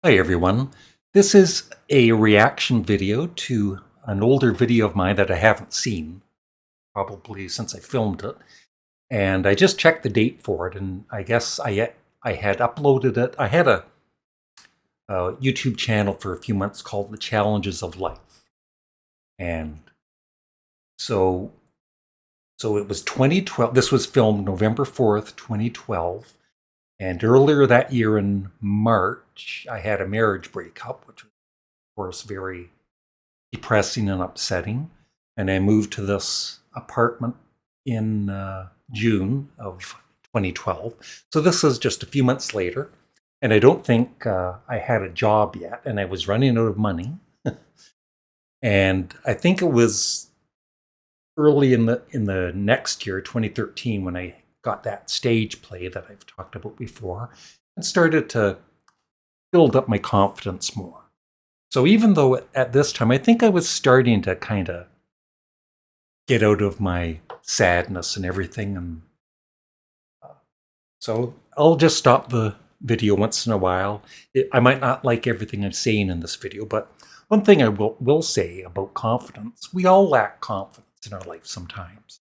Hi everyone. This is a reaction video to an older video of mine that I haven't seen, probably since I filmed it. And I just checked the date for it, and I guess I had uploaded it. I had a YouTube channel for a few months called The Challenges of Life. And so it was 2012. This was filmed November 4th, 2012. And earlier that year in March, I had a marriage breakup, which was, of course, very depressing and upsetting. And I moved to this apartment in June of 2012. So this is just a few months later. And I don't think I had a job yet, and I was running out of money. And I think it was early in the next year, 2013, when I got that stage play that I've talked about before, and started to build up my confidence more. So even though at this time, I think I was starting to kind of get out of my sadness and everything. And so I'll just stop the video once in a while. I might not like everything I'm saying in this video, but one thing I will say about confidence, we all lack confidence in our life sometimes.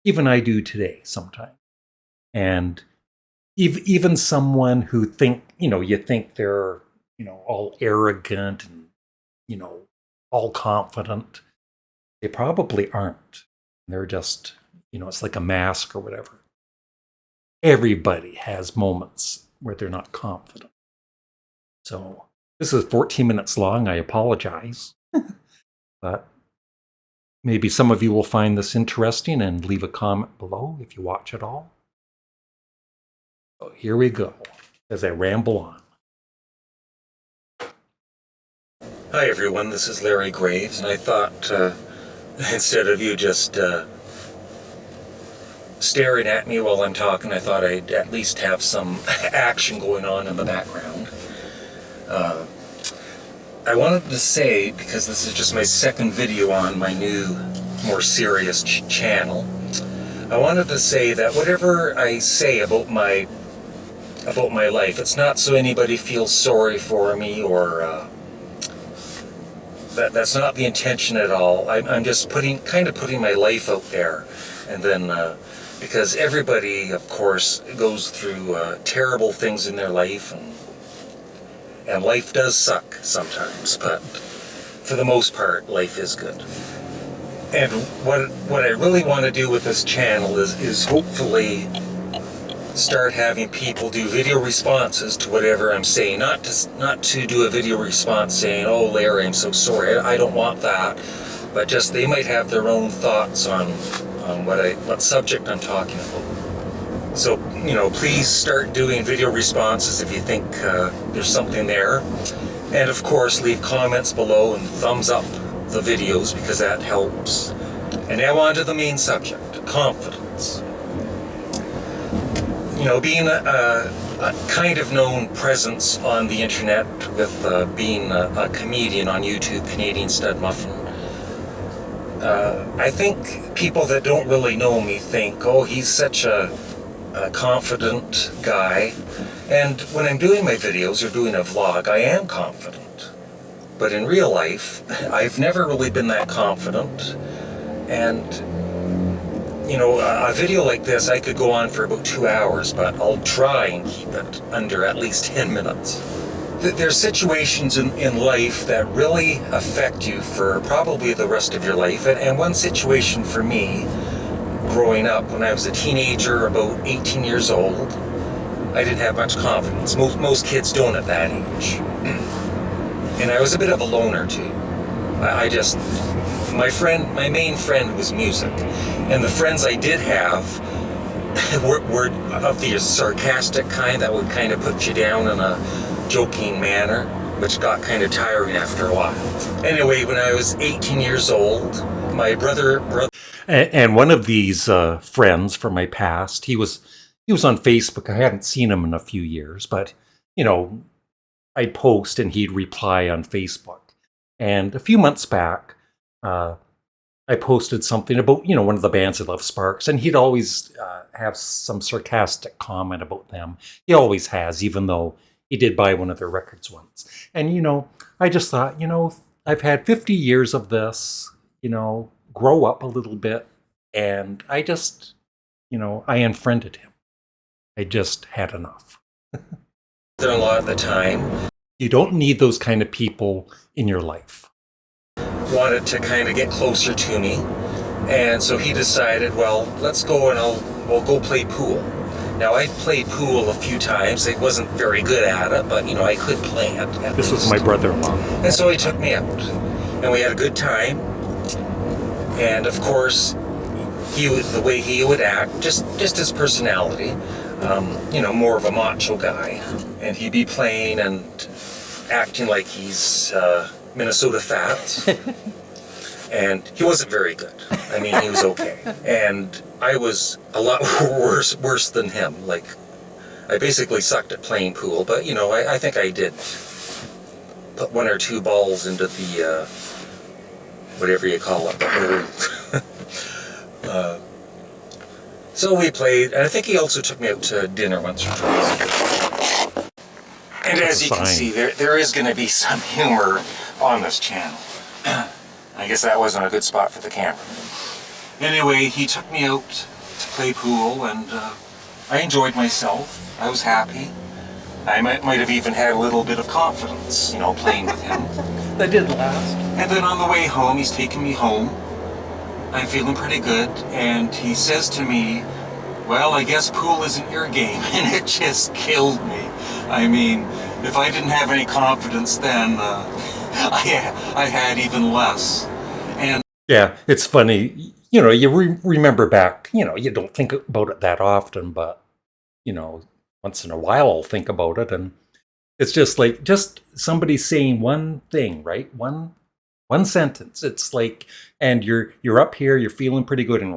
Even I do today sometimes. And even someone who you think they're, all arrogant and, all confident, they probably aren't. They're just, it's like a mask or whatever. Everybody has moments where they're not confident. So this is 14 minutes long. I apologize. But maybe some of you will find this interesting and leave a comment below if you watch it all. So here we go, as I ramble on. Hi everyone, this is Larry Graves, and I thought instead of you just staring at me while I'm talking, I thought I'd at least have some action going on in the background. I wanted to say, because this is just my second video on my new, more serious channel, I wanted to say that whatever I say about my life, it's not so anybody feels sorry for me, or that's not the intention at all. I'm just putting my life out there, and then because everybody, of course, goes through terrible things in their life, and life does suck sometimes, but for the most part, life is good. And what I really want to do with this channel is hopefully start having people do video responses to whatever I'm saying. Not to do a video response saying, "Oh, Larry, I'm so sorry." I don't want that. But just they might have their own thoughts on what subject I'm talking about. So, please start doing video responses if you think there's something there. And of course, leave comments below and thumbs up the videos, because that helps. And now on to the main subject, confidence. Being a kind of known presence on the internet with being a comedian on YouTube, Canadian Studmuffin, I think people that don't really know me think, oh, he's such a confident guy. And when I'm doing my videos or doing a vlog, I am confident. But in real life, I've never really been that confident. And a video like this, I could go on for about 2 hours, but I'll try and keep it under at least 10 minutes. There's situations in life that really affect you for probably the rest of your life. And one situation for me, growing up, when I was a teenager, about 18 years old, I didn't have much confidence. Most kids don't at that age. And I was a bit of a loner too. My main friend was music, and the friends I did have were of the sarcastic kind that would kind of put you down in a joking manner, which got kind of tiring after a while. Anyway, when I was 18 years old, my brother and one of these friends from my past, he was on Facebook. I hadn't seen him in a few years, but I'd post and he'd reply on Facebook. And a few months back, I posted something about, one of the bands I love, Sparks, and he'd always have some sarcastic comment about them. He always has, even though he did buy one of their records once. And, I just thought, I've had 50 years of this, grow up a little bit. And I just, I unfriended him. I just had enough. A lot of the time. You don't need those kind of people in your life. Wanted to kind of get closer to me. And so he decided, well, let's go and we'll go play pool. Now, I'd played pool a few times. I wasn't very good at it, but, I could play it. This was my brother-in-law. And so he took me out. And we had a good time. And, of course, the way he would act, just his personality, more of a macho guy. And he'd be playing and acting like he's Minnesota Fats. And he wasn't very good. I mean, he was okay. And I was a lot worse than him. Like, I basically sucked at playing pool, but, I think I did put one or two balls into the, whatever you call it, the hole. So we played, and I think he also took me out to dinner once or twice. And as you can see, there is going to be some humor on this channel. I guess that wasn't a good spot for the camera. Anyway, he took me out to play pool, and I enjoyed myself. I was happy. I might have even had a little bit of confidence, playing with him. That didn't last. And then on the way home, he's taking me home. I'm feeling pretty good, and he says to me, well, I guess pool isn't your game, and it just killed me. I mean, if I didn't have any confidence then, I had even less. And yeah, it's funny. You remember back, you don't think about it that often, but, once in a while I'll think about it. And it's just like, just somebody saying one thing, right? One sentence. It's like, and you're up here, you're feeling pretty good, and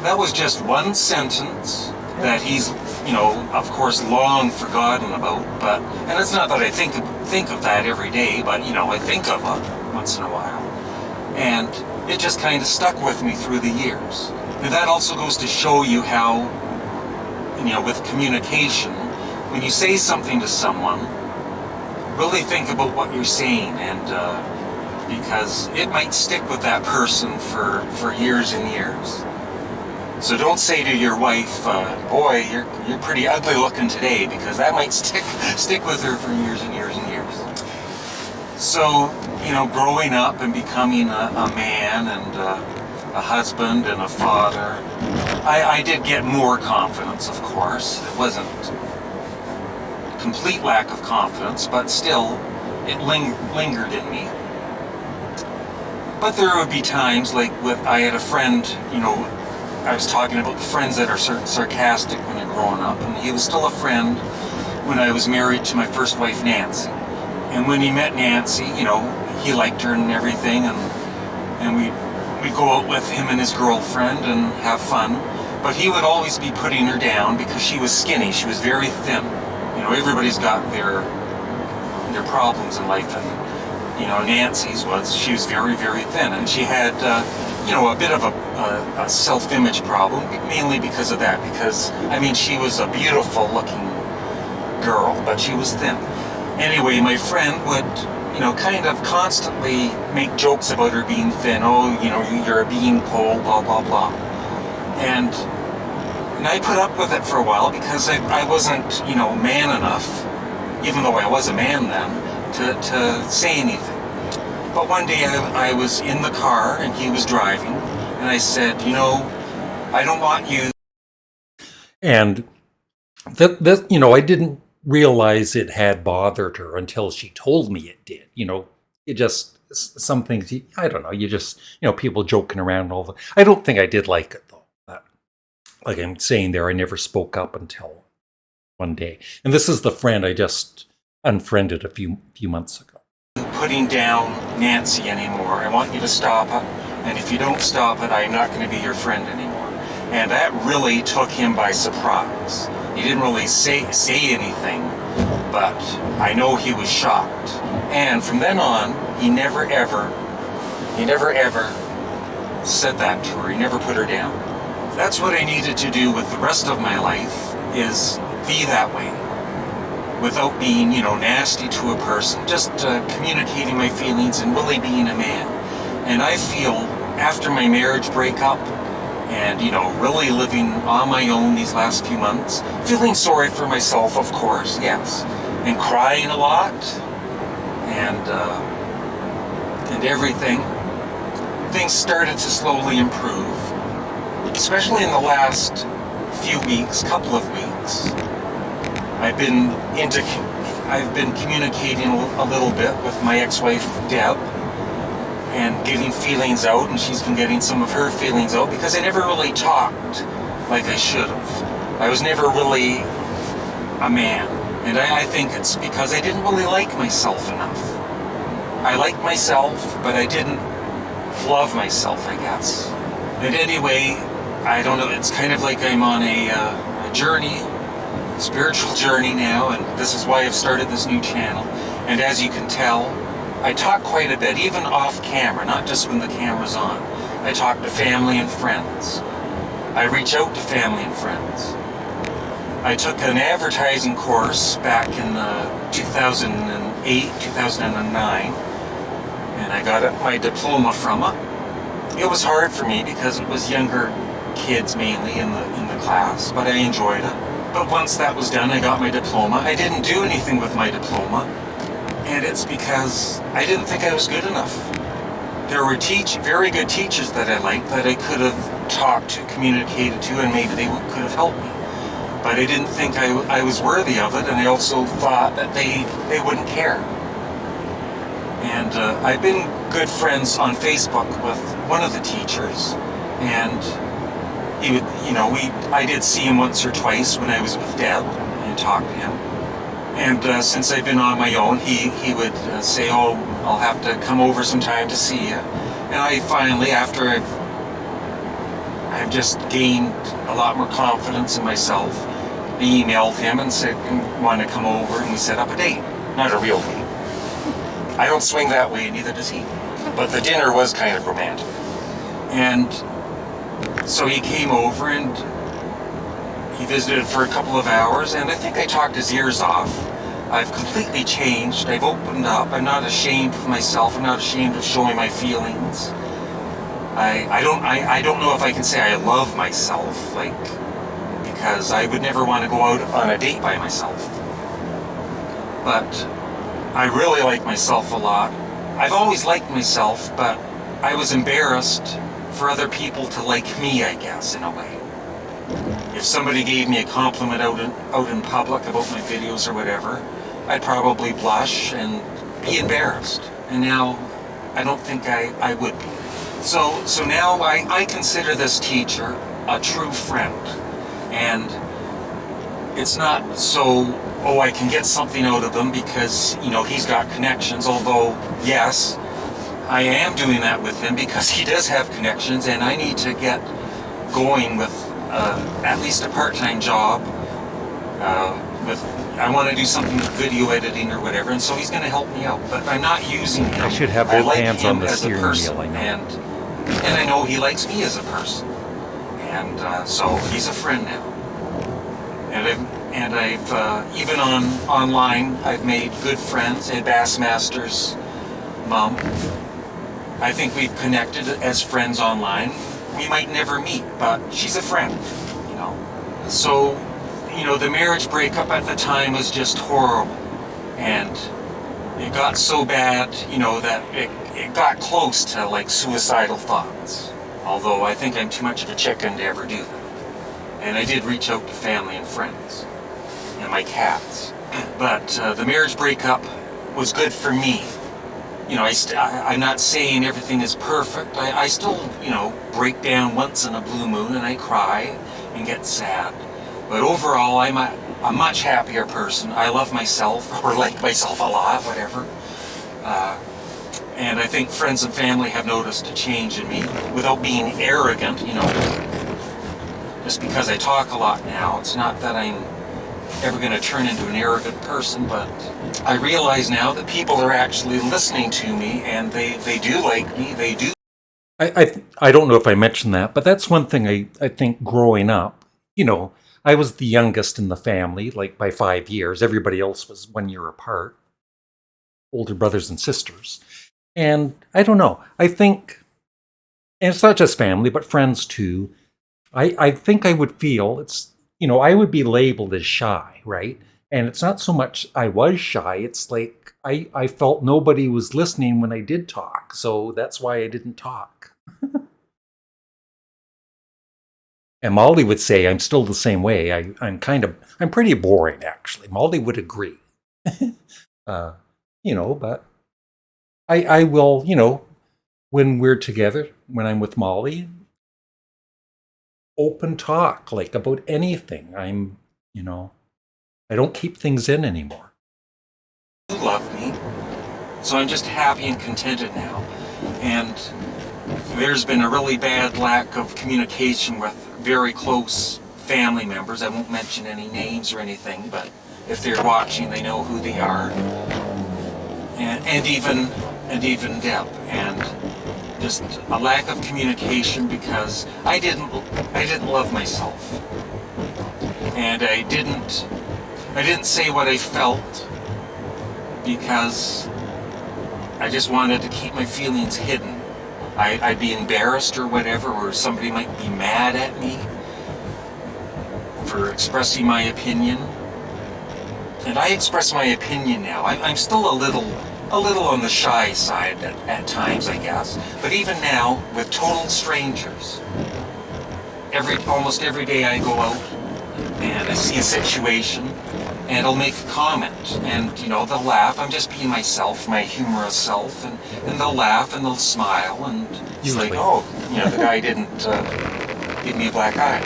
that was just one sentence that he's, of course, long forgotten about. But, and it's not that I think of that every day, but, I think of it once in a while. And it just kind of stuck with me through the years. And that also goes to show you how, with communication, when you say something to someone, really think about what you're saying, and because it might stick with that person for years and years. So don't say to your wife, boy, you're pretty ugly looking today, because that might stick with her for years and years and years. So, growing up and becoming a man and a husband and a father, I did get more confidence, of course. It wasn't complete lack of confidence, but still, it lingered in me. But there would be times, like I had a friend, I was talking about the friends that are sarcastic when you're growing up, and he was still a friend when I was married to my first wife, Nancy. And when he met Nancy, he liked her and everything, and we'd go out with him and his girlfriend and have fun. But he would always be putting her down because she was skinny, she was very thin. Everybody's got their problems in life, and Nancy's she was very, very thin, and she had a bit of a self-image problem, mainly because of that, because, she was a beautiful looking girl, but she was thin. Anyway, my friend would, kind of constantly make jokes about her being thin. Oh, you're a beanpole, blah, blah, blah. And I put up with it for a while because I wasn't, man enough, even though I was a man then, to say anything. But one day I was in the car and he was driving, and I said, I don't want you. And I didn't realize it had bothered her until she told me it did. It just, some things, I don't know, you just, people joking around all the, I don't think I did like it though. But like I'm saying there, I never spoke up until one day. And this is the friend I just unfriended a few months ago. Putting down Nancy anymore. I want you to stop it. And if you don't stop it, I'm not going to be your friend anymore. And that really took him by surprise. He didn't really say anything, but I know he was shocked. And from then on, he never ever said that to her. He never put her down. That's what I needed to do with the rest of my life, is be that way without being, nasty to a person, just communicating my feelings and really being a man. And I feel after my marriage breakup and, really living on my own these last few months, feeling sorry for myself, of course, yes, and crying a lot and everything, things started to slowly improve, especially in the last few weeks, couple of weeks. I've been communicating a little bit with my ex-wife Deb and getting feelings out, and she's been getting some of her feelings out because I never really talked like I should have. I was never really a man, and I think it's because I didn't really like myself enough. I liked myself, but I didn't love myself, I guess. And anyway, I don't know, it's kind of like I'm on a journey, spiritual journey now, and this is why I've started this new channel. And as you can tell, I talk quite a bit, even off camera, not just when the camera's on. I talk to family and friends. I reach out to family and friends. I took an advertising course back in 2008, 2009, and I got my diploma from it. It was hard for me because it was younger kids mainly in the class, but I enjoyed it. But once that was done, I got my diploma. I didn't do anything with my diploma, and it's because I didn't think I was good enough. There were very good teachers that I liked that I could have talked to, communicated to, and maybe they could have helped me. But I didn't think I was worthy of it, and I also thought that they wouldn't care. And I've been good friends on Facebook with one of the teachers, and he would, I did see him once or twice when I was with Deb and talked to him. And since I've been on my own, he would say, "Oh, I'll have to come over sometime to see you." And I finally, after I've just gained a lot more confidence in myself, I emailed him and said, "Want to come over?" And we set up a date, not a real date. I don't swing that way, neither does he. But the dinner was kind of romantic. And so he came over and he visited for a couple of hours, and I think I talked his ears off. I've completely changed. I've opened up. I'm not ashamed of myself. I'm not ashamed of showing my feelings. I don't know if I can say I love myself, because I would never want to go out on a date by myself. But I really like myself a lot. I've always liked myself, but I was embarrassed for other people to like me, I guess, in a way. If somebody gave me a compliment out in public about my videos or whatever, I'd probably blush and be embarrassed. And now I don't think I would be. So now I consider this teacher a true friend. And it's not so, I can get something out of him because, he's got connections, although, yes, I am doing that with him because he does have connections, and I need to get going with at least a part-time job. I want to do something with video editing or whatever, and so he's going to help me out. But I'm not using him. I should have both like hands on the as a steering person, wheel, I know. And I know he likes me as a person, and so he's a friend now. And I've even online, I've made good friends. Ed Bassmaster's mom, I think we've connected as friends online. We might never meet, but she's a friend, So, the marriage breakup at the time was just horrible. And it got so bad, that it got close to suicidal thoughts. Although I think I'm too much of a chicken to ever do that. And I did reach out to family and friends and my cats. But the marriage breakup was good for me. I'm not saying everything is perfect. I still, break down once in a blue moon and I cry and get sad. But overall, I'm a much happier person. I love myself, or like myself a lot, whatever. And I think friends and family have noticed a change in me without being arrogant, Just because I talk a lot now, it's not that I'm ever going to turn into an arrogant person, but I realize now that people are actually listening to me, and they do like me, they do. I don't know if I mentioned that, but that's one thing I think growing up, I was the youngest in the family, like by 5 years. Everybody else was 1 year apart, older brothers and sisters. And I don't know. I think, and it's not just family, but friends too. I think I would feel I would be labeled as shy, right? And it's not so much I was shy, it's like I felt nobody was listening when I did talk. So that's why I didn't talk. And Molly would say I'm still the same way. I'm pretty boring, actually. Molly would agree. uh, but I will, when we're together, when I'm with Molly, open talk, like about anything. I don't keep things in anymore. You love me, so I'm just happy and contented now. And there's been a really bad lack of communication with very close family members. I won't mention any names or anything, but if they're watching, they know who they are. And even Deb. And just a lack of communication because I didn't love myself. And I didn't say what I felt because I just wanted to keep my feelings hidden. I'd be embarrassed or whatever, or somebody might be mad at me for expressing my opinion. And I express my opinion now. I'm still a little on the shy side at times, I guess. But even now, with total strangers, almost every day I go out and I see a situation, and I'll make a comment, and they'll laugh. I'm just being myself, my humorous self, and they'll laugh and they'll smile, and it's like, oh, the guy didn't give me a black eye.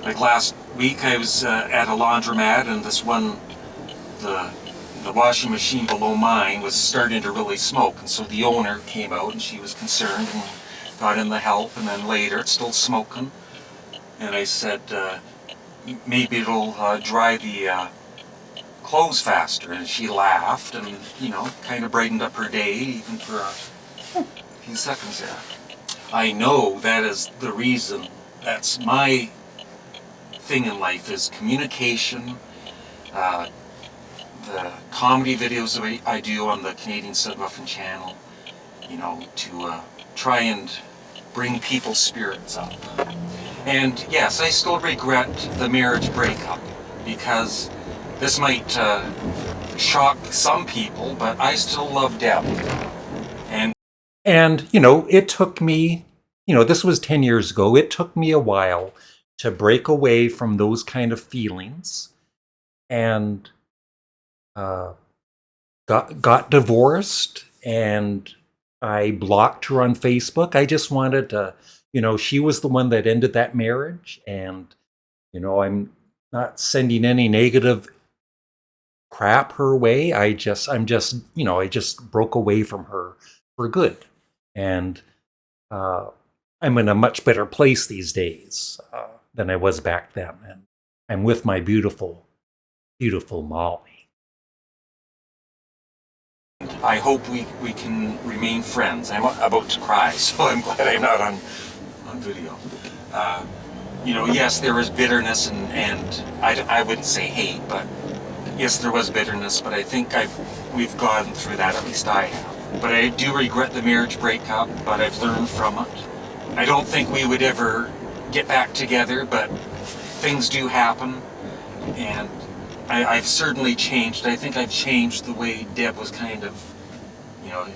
Like last week, I was at a laundromat, and the washing machine below mine was starting to really smoke, and so the owner came out, and she was concerned and got in the help, and then later it's still smoking, and I said, maybe it'll dry the clothes faster, and she laughed and kind of brightened up her day even for a few seconds there. I know that is the reason. That's my thing in life, is communication. The comedy videos that I do on the Canadian Studmuffin channel, to try and bring people's spirits up. And yes, I still regret the marriage breakup, because this might shock some people, but I still love Deb. And it took me, this was 10 years ago. It took me a while to break away from those kind of feelings, and got divorced, and I blocked her on Facebook. I just wanted to, she was the one that ended that marriage, and I'm not sending any negative crap her way. I just broke away from her for good, and I'm in a much better place these days than I was back then, and I'm with my beautiful, beautiful Molly. I hope we can remain friends. I'm about to cry, so I'm glad I'm not on video. Yes, there was bitterness, and I wouldn't say hate, but yes, there was bitterness, but I think we've gone through that, at least I have. But I do regret the marriage breakup, but I've learned from it. I don't think we would ever get back together, but things do happen, and I've certainly changed. I think I've changed the way Deb was kind of,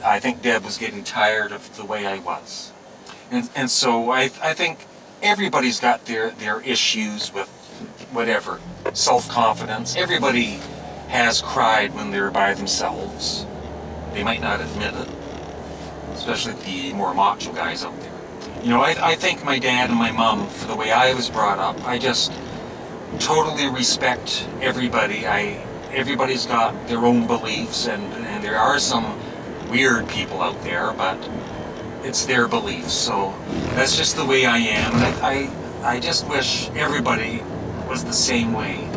I think Deb was getting tired of the way I was. And so I think everybody's got their issues with whatever, self-confidence. Everybody has cried when they're by themselves. They might not admit it, especially the more macho guys out there. I thank my dad and my mom for the way I was brought up. I just totally respect everybody. Everybody's got their own beliefs, and there are some weird people out there, but it's their beliefs. So that's just the way I am, and I just wish everybody was the same way.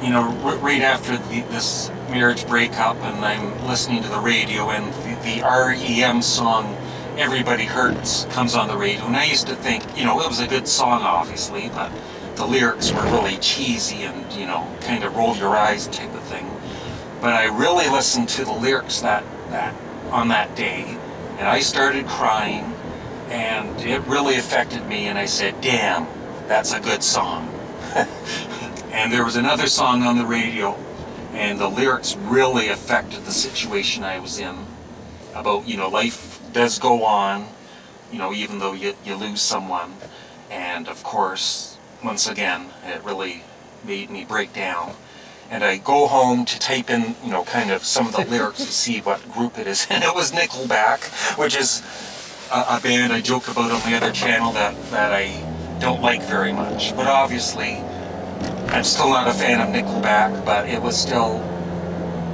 Right after this marriage breakup, and I'm listening to the radio, and the REM song "Everybody Hurts" comes on the radio, and I used to think, it was a good song, obviously, but the lyrics were really cheesy and, you know, kind of roll your eyes type of thing. But I really listened to the lyrics on that day, and I started crying, and it really affected me, and I said, damn, that's a good song. And there was another song on the radio, and the lyrics really affected the situation I was in, about, you know, life does go on, you know, even though you lose someone. And of course, once again, it really made me break down. And I go home to type in, you know, kind of some of the lyrics to see what group it is. And it was Nickelback, which is a band I joke about on the other channel that I don't like very much. But obviously, I'm still not a fan of Nickelback, but it was still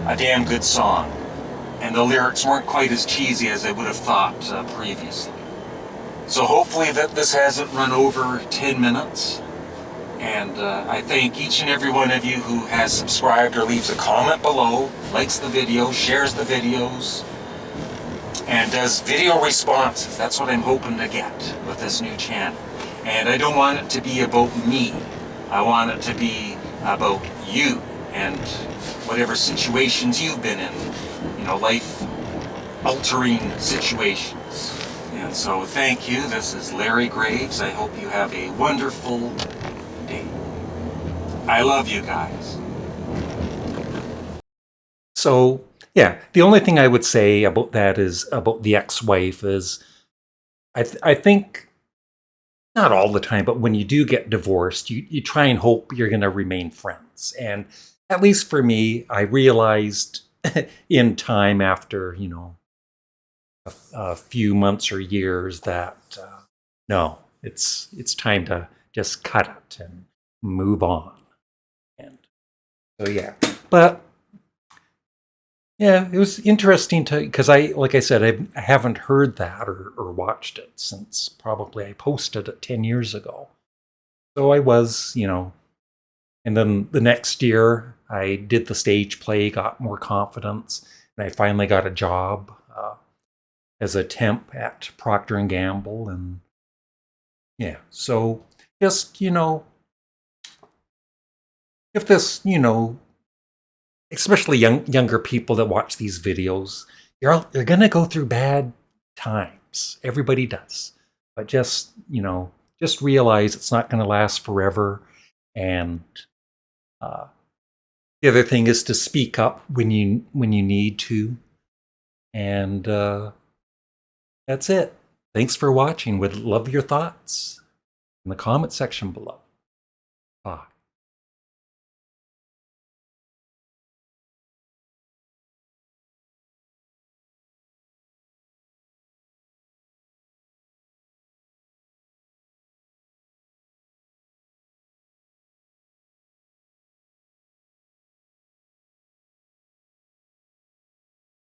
a damn good song. And the lyrics weren't quite as cheesy as I would have thought previously. So hopefully that this hasn't run over 10 minutes. And I thank each and every one of you who has subscribed or leaves a comment below, likes the video, shares the videos, and does video responses. That's what I'm hoping to get with this new channel. And I don't want it to be about me. I want it to be about you and whatever situations you've been in, you know, life-altering situations. And so thank you. This is Larry Graves. I hope you have a wonderful day. I love you guys. So, yeah, the only thing I would say about that is about the ex-wife is I think, not all the time, but when you do get divorced, you try and hope you're going to remain friends. And at least for me, I realized in time after, you know, a few months or years that no, it's time to just cut it and move on. And so yeah, but yeah, it was interesting to, because like I said, I haven't heard that or watched it since probably I posted it 10 years ago. So I was, you know, and then the next year I did the stage play, got more confidence, and I finally got a job as a temp at Procter & Gamble. And yeah, so just, you know, if this, you know, especially younger people that watch these videos, you're going to go through bad times. Everybody does. But just, you know, just realize it's not going to last forever. And the other thing is to speak up when you need to. And that's it. Thanks for watching. Would love your thoughts in the comment section below. Bye.